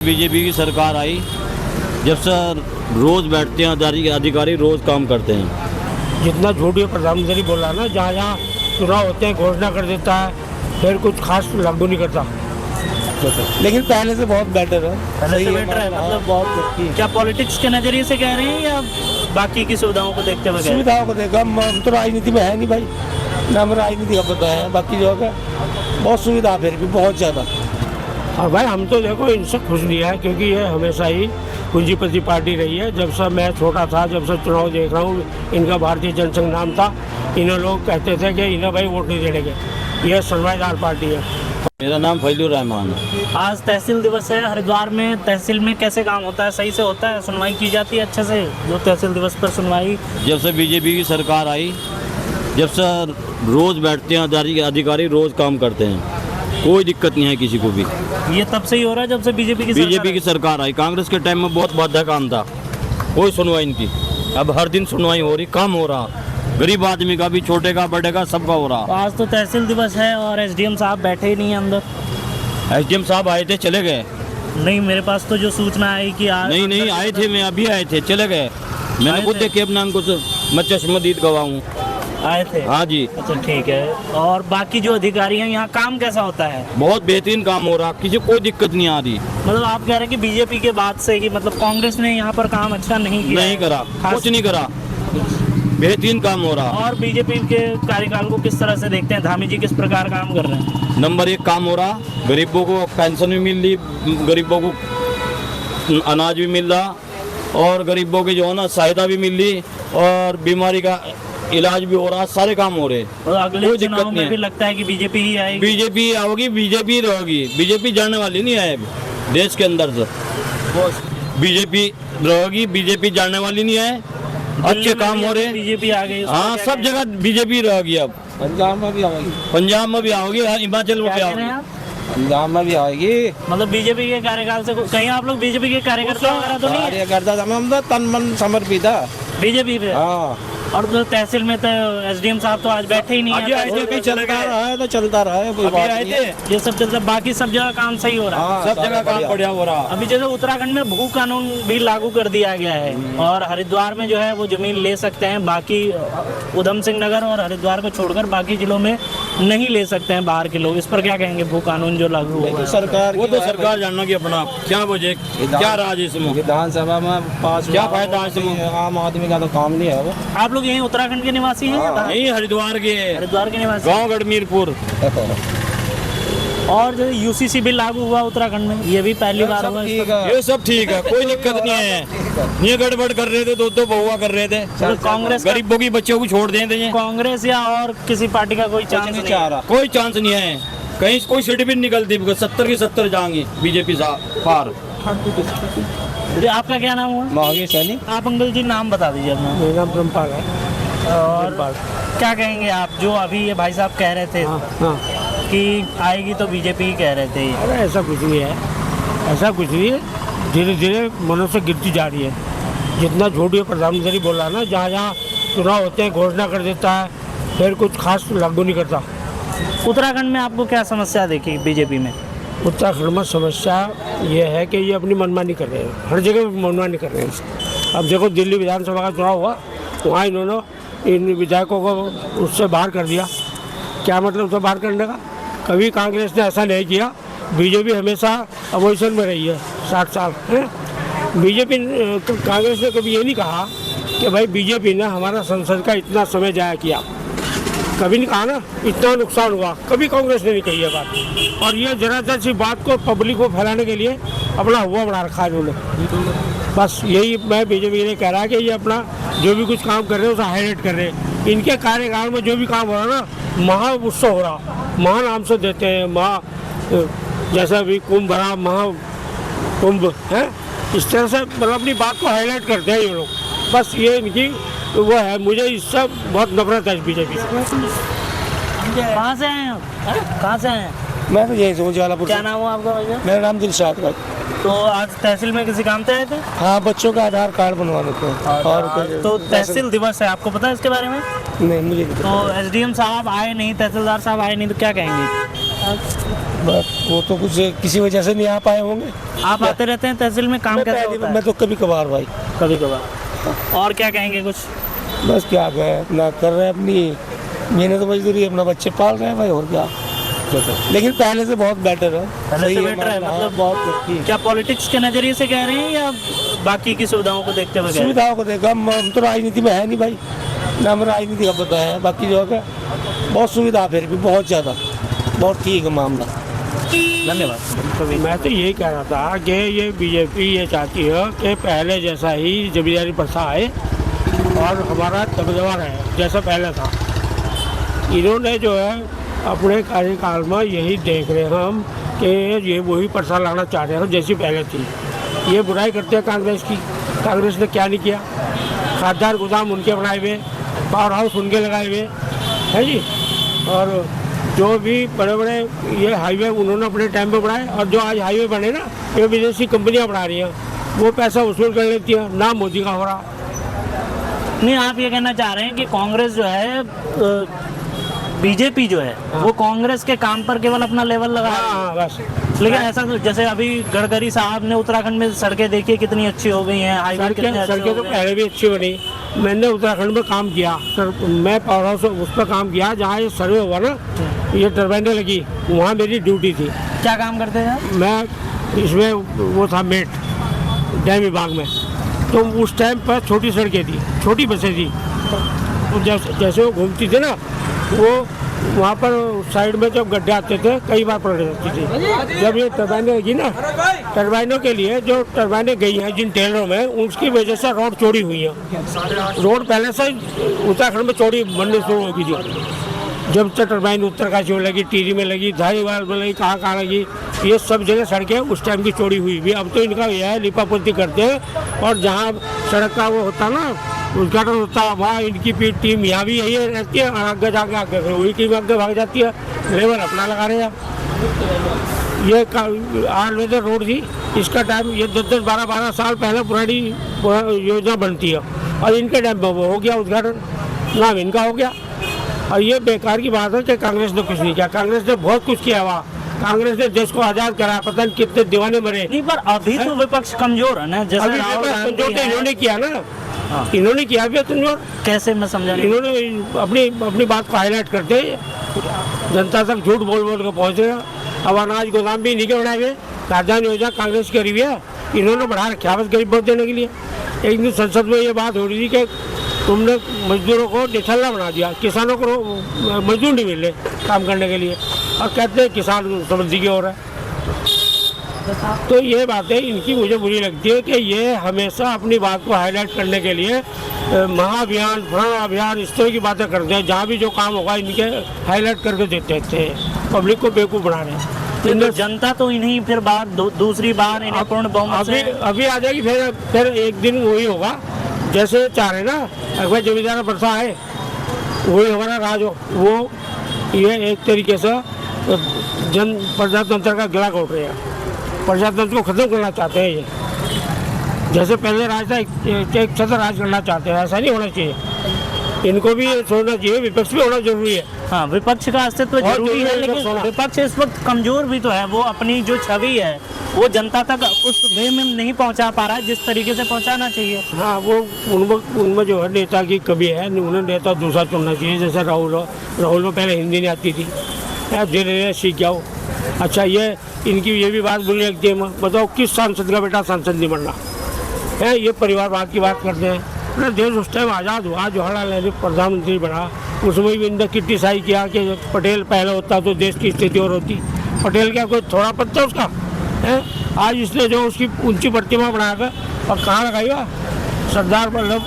BJP की सरकार आई जब से रोज बैठते हैं अधिकारी रोज काम करते हैं। जितना झूठ ये प्रधानमंत्री बोल रहा है ना, जहाँ जहाँ चुनाव होते हैं घोषणा कर देता है, फिर कुछ खास लागू नहीं करता। लेकिन पहले से बहुत बेटर है। पहले से बेटर है मतलब बहुत। क्या पॉलिटिक्स के नजरिए से कह रहे हैं या बाकी की सुविधाओं को देखते हुए? सुविधाओं को देखा, हम तो राजनीति में है नहीं भाई, ना हमें राजनीति का पता है। बाकी जो है बहुत सुविधा फिर भी बहुत ज़्यादा। और भाई हम तो देखो इनसे खुश नहीं है, क्योंकि ये हमेशा ही पूंजीपति पार्टी रही है। जब से मैं छोटा था, जब से चुनाव देख रहा हूँ, इनका भारतीय जनसंघ नाम था। इन्हें लोग कहते थे कि इन्हें भाई वोट नहीं देने के, ये सरमाएदार पार्टी है। मेरा नाम फैजुर रहमान है। आज तहसील दिवस है हरिद्वार में। तहसील में कैसे काम होता है? सही से होता है? सुनवाई की जाती है अच्छे से? जो तहसील दिवस पर सुनवाई जब से बीजेपी की सरकार आई, जब से रोज बैठते हैं अधिकारी रोज काम करते हैं, कोई दिक्कत नहीं है किसी को भी। ये तब से ही हो रहा है जब से बीजेपी की सरकार आई। कांग्रेस के टाइम में बहुत बाधा काम था, कोई सुनवाई नहीं थी। अब हर दिन सुनवाई हो रही, काम हो रहा, गरीब आदमी का भी, छोटे का बड़े का सबका हो रहा। आज तो तहसील दिवस है और एसडीएम साहब बैठे ही नहीं है अंदर। एसडीएम साहब आए थे, चले गए। नहीं, मेरे पास तो जो सूचना आई कि आज नहीं आए थे, मैं अभी आए थे, चले गए। मैंने खुद देखे अपने अंक को, मैं चश्मदीद गवाह हूँ। आए थे? हाँ जी। अच्छा ठीक है। और बाकी जो अधिकारी हैं यहाँ काम कैसा होता है? बहुत बेहतरीन काम हो रहा, किसी कोई दिक्कत नहीं आ रही। मतलब आप कह रहे हैं कि बीजेपी के बाद से कि मतलब कांग्रेस ने यहाँ पर काम अच्छा नहीं किया? नहीं करा, कुछ नहीं करा, बेहतरीन काम हो रहा। और बीजेपी के कार्यकाल को किस तरह से देखते हैं? धामी जी किस प्रकार काम कर रहे हैं? नंबर 1 काम हो रहा, गरीबों को पेंशन भी मिल रही, गरीबों को अनाज भी मिल रहा, और गरीबों की जो है ना सहायता भी मिल रही, और बीमारी का इलाज भी हो रहा, सारे काम हो रहे। और अगले चुनाव में भी लगता है कि बीजेपी ही आएगी? बीजेपी आओगी, बीजेपी रहेगी। बीजेपी जाने वाली नहीं है देश के अंदर से, बीजेपी रहेगी, बीजेपी जाने वाली नहीं है। अच्छे काम हो रहे, बीजेपी आ गई। हाँ, सब जगह बीजेपी रहेगी। अब पंजाब में भी आएगी, पंजाब में भी आओगी, हिमाचल में भी आओगी, पंजाब में भी आएगी। मतलब बीजेपी के कार्यकाल से कहीं आप लोग बीजेपी के कार्यकर्ता वगैरह तो नहीं है? कार्यकर्ता हम तो तन मन समर्पित है बीजेपी पे। हाँ। और तो तहसील में तो एसडीएम साहब तो आज बैठे ही नहीं है। चलता रहा है तो चलता रहा है, कोई बात नहीं है। ये सब चलता, बाकी सब जगह काम सही हो रहा है। सब जगह काम बढ़िया हो रहा। अभी जैसे उत्तराखंड में भू कानून भी लागू कर दिया गया है और हरिद्वार में जो है वो जमीन ले सकते हैं, बाकी उधम सिंह नगर और हरिद्वार को छोड़कर बाकी जिलों में नहीं ले सकते हैं बाहर के लोग। इस पर क्या कहेंगे? भू कानून जो लागू हुआ सरकार, वो तो सरकार जानना कि अपना क्या वजह, क्या राज इसमें, विधानसभा में पास क्या फायदा इसमें, आम आदमी का तो काम नहीं है वो। आप लोग यहीं उत्तराखंड के निवासी हैं? नहीं, हरिद्वार के निवासी, गाँव गढ़मीरपुर। और जो यूसीसी बिल लागू हुआ उत्तराखंड में, ये भी पहली बार हुआ। ये सब ठीक है, कोई दिक्कत नहीं है। ये गड़बड़ कर रहे थे, दो बहुआ कर रहे थे। कांग्रेस गरीबों की बच्चों को छोड़ देते, कांग्रेस या और किसी पार्टी का कोई चांस नहीं आ रहा? कोई चांस नहीं है। कहीं कोई सीट भी निकलती, 70 की 70 जाएंगी बीजेपी पार। आपका क्या नाम हुआ? महावीर सैनी। आप अंकल जी नाम बता दीजिए अपना। मेरा नाम ब्रह्मपाल है। और क्या कहेंगे आप, जो अभी ये भाई साहब कह रहे थे हाँ, कि आएगी तो बीजेपी ही कह रहे थे? अरे ऐसा कुछ नहीं है, ऐसा कुछ नहीं है। धीरे धीरे मनुष्य गिरती जा रही है। जितना झूठ ये प्रधानमंत्री बोल रहा है ना, जहाँ जहाँ चुनाव होते हैं घोषणा कर देता है, फिर कुछ खास लागू नहीं करता। उत्तराखंड में आपको क्या समस्या देखी बीजेपी में? उत्तराखंड में समस्या ये है कि ये अपनी मनमानी कर रहे हैं, हर जगह मनमानी कर रहे हैं। अब देखो दिल्ली विधानसभा का चुनाव हुआ, वहाँ इन्होंने इन विधायकों को उससे बाहर कर दिया। क्या मतलब उससे बाहर करने का? कभी कांग्रेस ने ऐसा नहीं किया। बीजेपी हमेशा अपोजिशन में रही है 60 साल। बीजेपी, कांग्रेस ने कभी ये नहीं कहा कि भाई बीजेपी ने हमारा संसद का इतना समय जाया किया, कभी नहीं कहा ना, इतना नुकसान हुआ, कभी कांग्रेस ने नहीं कही है बात। और ये जरा सी बात को पब्लिक को फैलाने के लिए अपना हुआ बना रखा है इन्होंने। बस यही मैं बीजेपी ने कह रहा है कि ये अपना जो भी कुछ काम कर रहे हैं उसे हाईलाइट कर रहे हैं। इनके कार्यकाल में जो भी काम हो रहा है ना, महा उत्सव हो रहा, महा नाम से देते हैं, महा, जैसा अभी कुंभ भरा, महाकुंभ है, इस तरह से मतलब अपनी बात को हाईलाइट करते हैं ये लोग। बस ये इनकी वो है। मुझे इससे बहुत नफरत है बीजेपी से। कहाँ से आए आप? कहाँ से आए? मैं तो यही सोच वाला। क्या नाम हुआ आपका भैया? मेरा नाम दिलशाद है। तो आज तहसील में किसी काम से आए थे? हाँ, बच्चों का आधार कार्ड बनवाने थे। और तो तहसील दिवस है, आपको पता है इसके बारे में? नहीं, मुझे नहीं। तो एसडीएम साहब आए नहीं, तहसीलदार साहब आए नहीं, तो क्या कहेंगे? बस वो तो कुछ किसी वजह से नहीं आ पाए होंगे। आप आते रहते हैं तहसील में, काम कैसे होता है? मैं तो कभी कभार भाई। कभी कभार। और क्या कहेंगे कुछ? बस क्या कहे, अपना कर रहे हैं अपनी मेहनत मजदूरी, अपना बच्चे पाल रहे हैं भाई, और क्या। लेकिन पहले से बहुत बेटर है। पहले से सही बेटर है, हाँ, मतलब बहुत ठीक। क्या पॉलिटिक्स के नजरिए से कह रहे हैं या बाकी की सुविधाओं को देखते हुए कह रहे हैं? सुविधाओं को देखा, हम तो राजनीति में है नहीं भाई, ना हमें राजनीति का पता है। बाकी जो है बहुत सुविधा, फिर भी बहुत ज़्यादा, बहुत ठीक है मामला। धन्यवाद। मैं तो यही कह रहा था कि ये बीजेपी ये चाहती है कि पहले जैसा ही जमींदारी प्रथा आए और हमारा दबदबा रहे जैसा पहले था। इन्होंने जो है अपने कार्यकाल में यही देख रहे हैं हम कि ये वही प्रथा लाना चाह रहे हैं जैसी पहले थी। ये बुराई करते हैं कांग्रेस की। कांग्रेस ने क्या नहीं किया? खादार गोदाम उनके बनाए हुए, पावर हाउस उनके लगाए हुए है जी। और जो भी बड़े बड़े ये हाईवे उन्होंने अपने टाइम पे बनाए, और जो आज हाईवे बने ना, ये विदेशी कंपनियां बना रही हैं, वो पैसा वसूल कर लेती हैं, ना मोदी का हो रहा। नहीं, आप ये कहना चाह रहे हैं कि कांग्रेस जो है, बीजेपी जो है वो कांग्रेस के काम पर केवल अपना लेवल लगा रही है। हाँ बस। लेकिन ऐसा तो जैसे अभी गडकरी साहब ने उत्तराखंड में सड़कें देखी कितनी अच्छी हो गई हैं, हाईवे कितने अच्छे सड़कें हो तो गए हैं। पहले भी अच्छी बनी। मैंने उत्तराखंड में काम किया सर, मैं पावर हाउस उस पर काम किया जहाँ ये सर्वे हुआ ना, ये टर्बाइनें लगी, वहाँ मेरी ड्यूटी थी। क्या काम करते थे? मैं इसमें वो था मेट डैम विभाग में। तो उस टाइम पर छोटी सड़कें थी, छोटी बसें थी, तो जैसे वो घूमती थी ना, वो वहाँ पर साइड में जब गड्ढे आते थे कई बार पलट जाती थी। जब ये टर्बाइनें लगी ना, टर्बाइनों के लिए जो टर्बाइनें गई हैं जिन टेलरों में, उसकी वजह से रोड चौड़ी हुई है। रोड पहले से उत्तराखंड में चौड़ी बनने शुरू हो गई थी। जब से टर्बाइन उत्तरकाशी में लगी, टीरी में लगी, धारीवाल में लगी, कहाँ लगी, ये सब जगह सड़कें उस टाइम की चौड़ी हुई भी। अब तो इनका यह है लिपापोती करते हैं, और जहाँ सड़क का वो होता ना उद्घाटन होता है, वहाँ इनकी टीम यहाँ भी यही रहती है, और आगे जाके आगे वही टीम आगे भाग जाती है, लेवल अपना लगा रहे हैं। ये 8 बजे रोड थी, इसका टाइम ये 10-12 साल पहले पुरानी योजना बनती है, और इनके टाइम में वो हो गया उद्घाटन, नाम इनका हो गया। और ये बेकार की बात है कि कांग्रेस ने कुछ नहीं किया। कांग्रेस ने बहुत कुछ किया हुआ, कांग्रेस ने देश को आजाद करा, पता नहीं कितने दीवाने मरे। नहीं, पर अभी तो विपक्ष कमजोर है ना, जैसे राहुल गांधी तो है। इन्होंने किया ना, इन्होंने किया भी कमजोर। कैसे, मैं समझा नहीं। इन्होंने अपनी बात को हाईलाइट करते जनता तक झूठ बोल बोल के पहुंचे। अब अनाज गोदाम भी नहीं के बनाए हुए, राजधानी योजना कांग्रेस की रही है, इन्होंने बढ़ा रखा बस गरीब वोट देने के लिए। एक दिन संसद में ये बात हो रही थी कि तुमने मजदूरों को निठल्ला बना दिया, किसानों को मजदूर नहीं मिल रहे काम करने के लिए, और कहते हैं किसान समृद्धि की ओर है। तो ये बातें इनकी मुझे बुरी लगती है कि ये हमेशा अपनी बात को हाईलाइट करने के लिए महाअभियान, फलाना अभियान, इस तरह की बातें करते हैं। जहाँ भी जो काम होगा इनके हाईलाइट करके देते हैं, पब्लिक को बेवकूफ़ बना रहे हैं। तो जनता तो इन्हीं फिर बात दूसरी बार इन्हें पूर्ण बहुमत से अभी आ जाएगी, फिर एक दिन वही होगा जैसे चाह रहे ना, अगर जमींदार प्रथा है वही हमारा राज हो। वो ये एक तरीके से जन प्रजातंत्र का गला घोट रहे हैं, प्रजातंत्र को खत्म करना चाहते हैं। ये जैसे पहले राज था, एक छत्र राज करना चाहते हैं, ऐसा नहीं होना चाहिए। इनको भी सोचना चाहिए, विपक्ष भी होना जरूरी है। हाँ, विपक्ष का अस्तित्व जरूरी है, लेकिन विपक्ष इस वक्त कमजोर भी तो है। वो अपनी जो छवि है वो जनता तक उस वे में नहीं पहुंचा पा रहा है जिस तरीके से पहुंचाना चाहिए। हाँ, वो उनमें जो है नेता की कमी है, उन्हें नेता दूसरा चुनना चाहिए। जैसे राहुल में पहले हिंदी नहीं आती थी, धीरे धीरे सीख जाओ। अच्छा, ये इनकी ये भी बात बुरी लगती है, बताओ किस सांसद का बेटा सांसद नहीं बनना है? ये परिवारवाद की बात करते हैं। अपना देश उस टाइम आज़ाद हुआ, जवाहरलाल नेहरू प्रधानमंत्री बना, उसमें भी इनने क्रिटिसाइज किया कि पटेल पहले होता तो देश की स्थिति और होती। पटेल क्या कोई थोड़ा पत्ता उसका है? आज इसने जो उसकी ऊंची प्रतिमा बनाकर और कहाँ लगाई हुआ, सरदार वल्लभ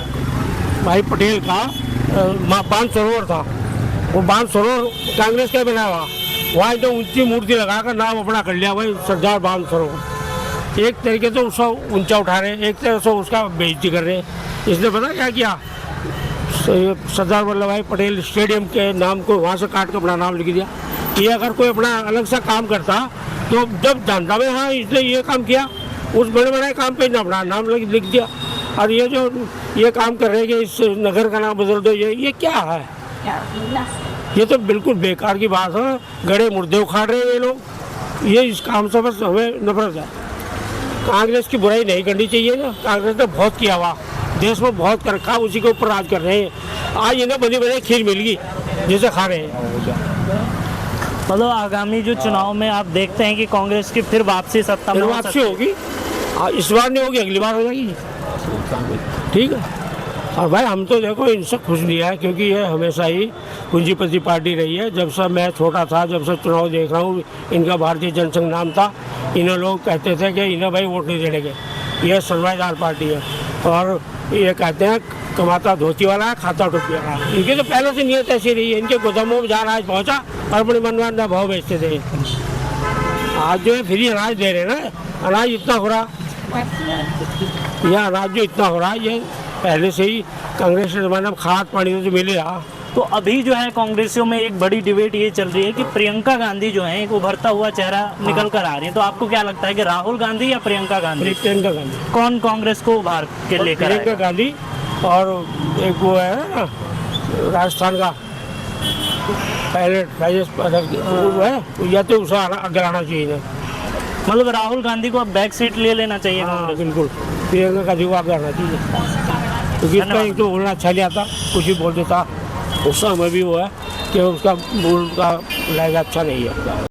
भाई पटेल का बांध सरोवर था, वो बांध सरोवर कांग्रेस का बनाया हुआ, वहाँ तो ऊंची मूर्ति लगाकर नाम अपना कर लिया भाई सरदार बांध सरोवर। एक तरीके से उसको ऊंचा उठा रहे, एक तरह से उसका बेइज्जती कर रहे। इसने पता क्या किया, सरदार वल्लभ भाई पटेल स्टेडियम के नाम को वहाँ से काट कर अपना नाम लिख दिया। ये अगर कोई अपना अलग सा काम करता तो जब जानता भाई हाँ इसने ये काम किया, उस बड़े बड़े काम पे अपना नाम लिख दिया। और ये जो ये काम कर रहे हैं कि इस नगर का नाम बदल दो, ये क्या है? ये तो बिल्कुल बेकार की बात है। गड़े मुर्दे उखाड़ रहे हैं ये लोग। ये इस काम से बस हमें नफरत है। कांग्रेस की बुराई नहीं करनी चाहिए ना। कांग्रेस ने बहुत किया हुआ, देश में बहुत कर रखा, उसी के ऊपर राज कर रहे हैं। आज इन्हें बनी बनी खीर मिल गई जैसे खा रहे हैं। मतलब आगामी जो चुनाव में आप देखते हैं कि कांग्रेस की फिर वापसी सत्ता में फिर हो वापसी सकती है? होगी। इस बार नहीं होगी, अगली बार हो जाएगी। ठीक है। और भाई हम तो देखो इनसे खुश नहीं है, क्योंकि ये हमेशा ही पूंजीपति पार्टी रही है। जब से मैं छोटा था, जब से चुनाव देख रहा हूँ, इनका भारतीय जनसंघ नाम था। इन्हें लोग कहते थे कि इन्हें भाई वोट नहीं देने के, यह सरमाएदार पार्टी है। और ये कहते हैं कमाता धोती वाला है, खाता टोपी वाला है। इनकी तो पहले से नीयत ऐसी रही है। इनके गोदामों में जहाँ अनाज पहुँचा और अपने मनमाना भाव बेचते थे। आज जो है फ्री अनाज दे रहे हैं ना। अनाज इतना हो रहा, यह अनाज जो इतना हो रहा है, ये पहले से ही कांग्रेस के ज़माने में खाद पानी तो मिले रहा। तो अभी जो है कांग्रेसियों में एक बड़ी डिबेट ये चल रही है कि प्रियंका गांधी जो है एक उभरता हुआ चेहरा निकल कर आ रही है। तो आपको क्या लगता है कि राहुल गांधी या प्रियंका गांधी, प्रियंका गांधी, कौन कांग्रेस को उभार के लेकर प्रियंका आएगा? गांधी। और एक वो है ना राजस्थान का पायलट वो है, या तो उसे आगे आना चाहिए। मतलब राहुल गांधी को अब बैक सीट ले लेना चाहिए हाँ कांग्रेस? बिल्कुल, प्रियंका गांधी को आगे आना चाहिए। क्योंकि इसका एक तो बोलना अच्छा नहीं आता, कुछ भी बोल देता। उस समय भी वो है कि उसका बोल का लहजा अच्छा नहीं है।